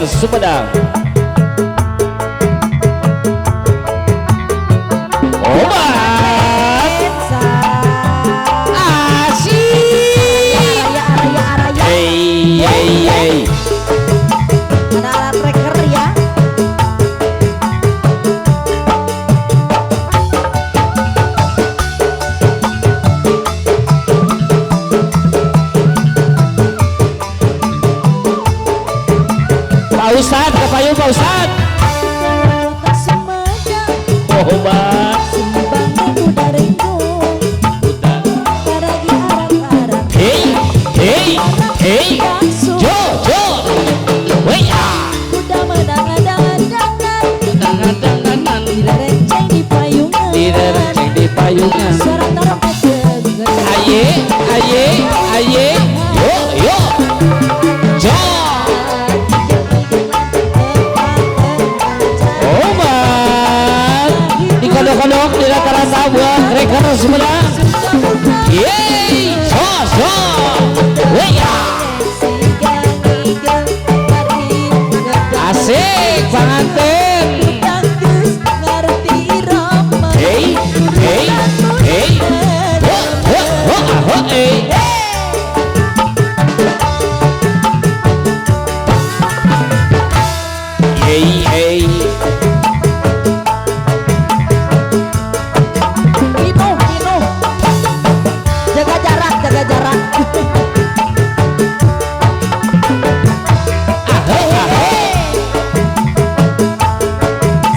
Sumedang. Obat asik. Hey hey hey. Ada alat tracker ya. Pak Ustad, ke payung Pak Ustad. Obat hey hey hey. Jo jo. Wei ah. Dangan-dangan Direnceng di payungan. direnceng di payungan. Suara trompet gede. Aye aye aye. Yo yo. Jo. Obat dikodok-kodok di rata-rata buah kreker Sumedang. Yeay, sos sos. Weya. Asik pengantin. Hey hey hey. Ho ho ho ho hey. Hey hey. Jaga jarak, jaga jarak.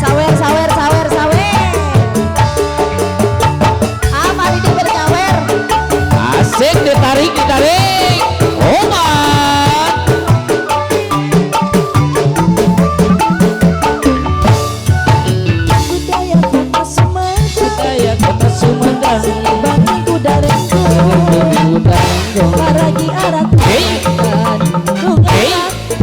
Sawer, sawer, sawer, sawer. Ah, mari dipenyawer. Asik ditarik ditarik. Obat. Budaya kota Sumedang, Budaya kota Sumedang. bangun kuda renggo, paragi arat Hey. Hey.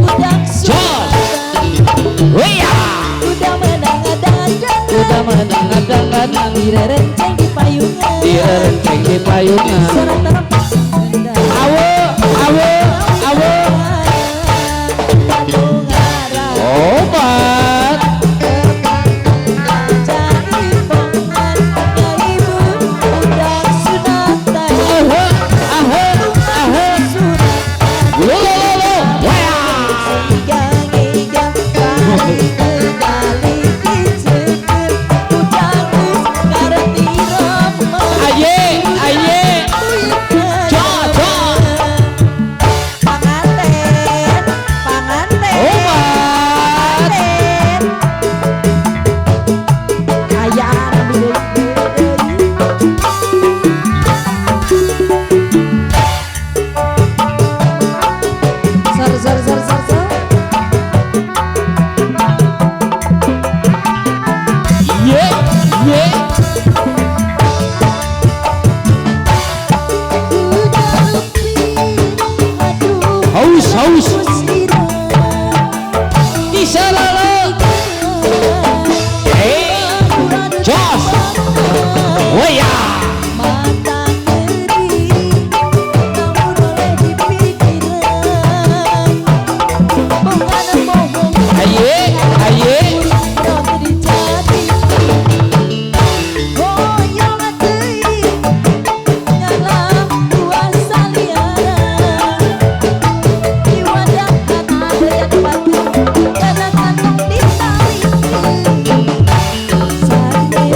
Udang Jos. Sumedang, Weya. kuda menang-dangan, Udah menang-dangan direnceng di payungan, direnceng di payungan. suara trompet Sumedang. Awe awe awe. Bandung arah, Obat. cari pangan, ibu udang sunatan, Aha aha aha. sunatan. Lo lo lo lo. Weya. Igang-igang kali kali dicekel, udang kareti rama. Aye aye. Jo jo. Panganten, panganten, Obat. panganten. Ayah ambil sar sar sar sar sar. Ye ye. Haus haus. Bisa lalu. Hey. Jos. Weya. Aye aye.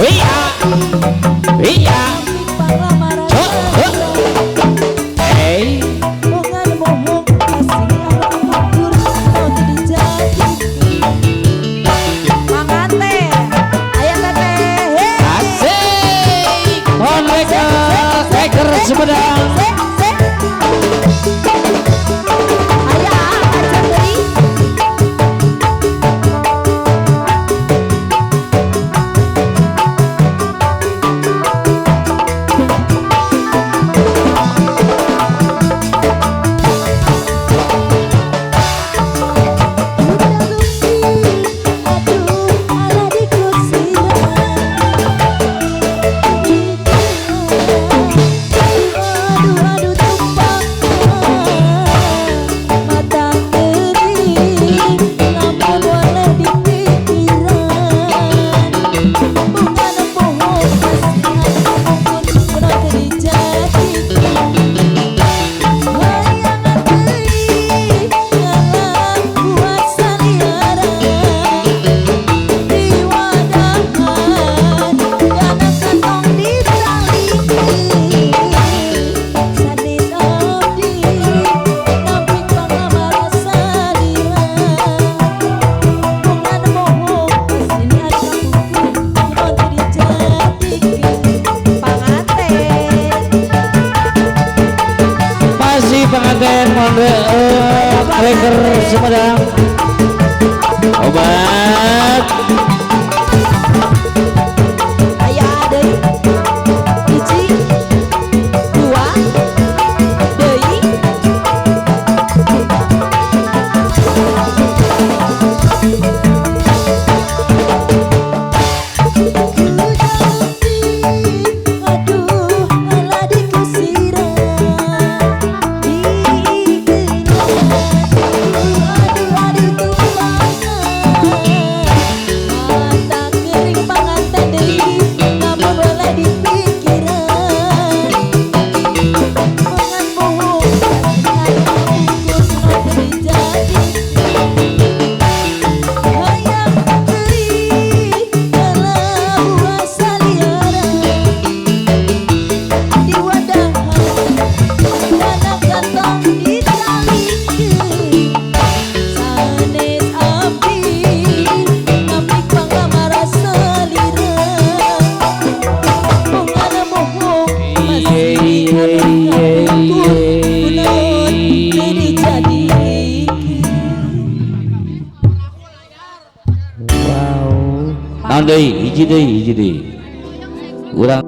Weya weya. Jo jo. Hey. Asik. Mohon mereka kreker Sumedang. Aduh Klenger Sumedang obat aya deui hiji dua deui aduh alah dikusirah mata kering panganten deui namun boleh dipikiran mangan bohong hayang bungkus nanti jadi hayang deui alah buah saliara di wadahan dana kantong ditalikeun sanes abdi ngamlik pangamara selira mongana mohong masih hantu kunaon jadi wow naon deui hiji deui urang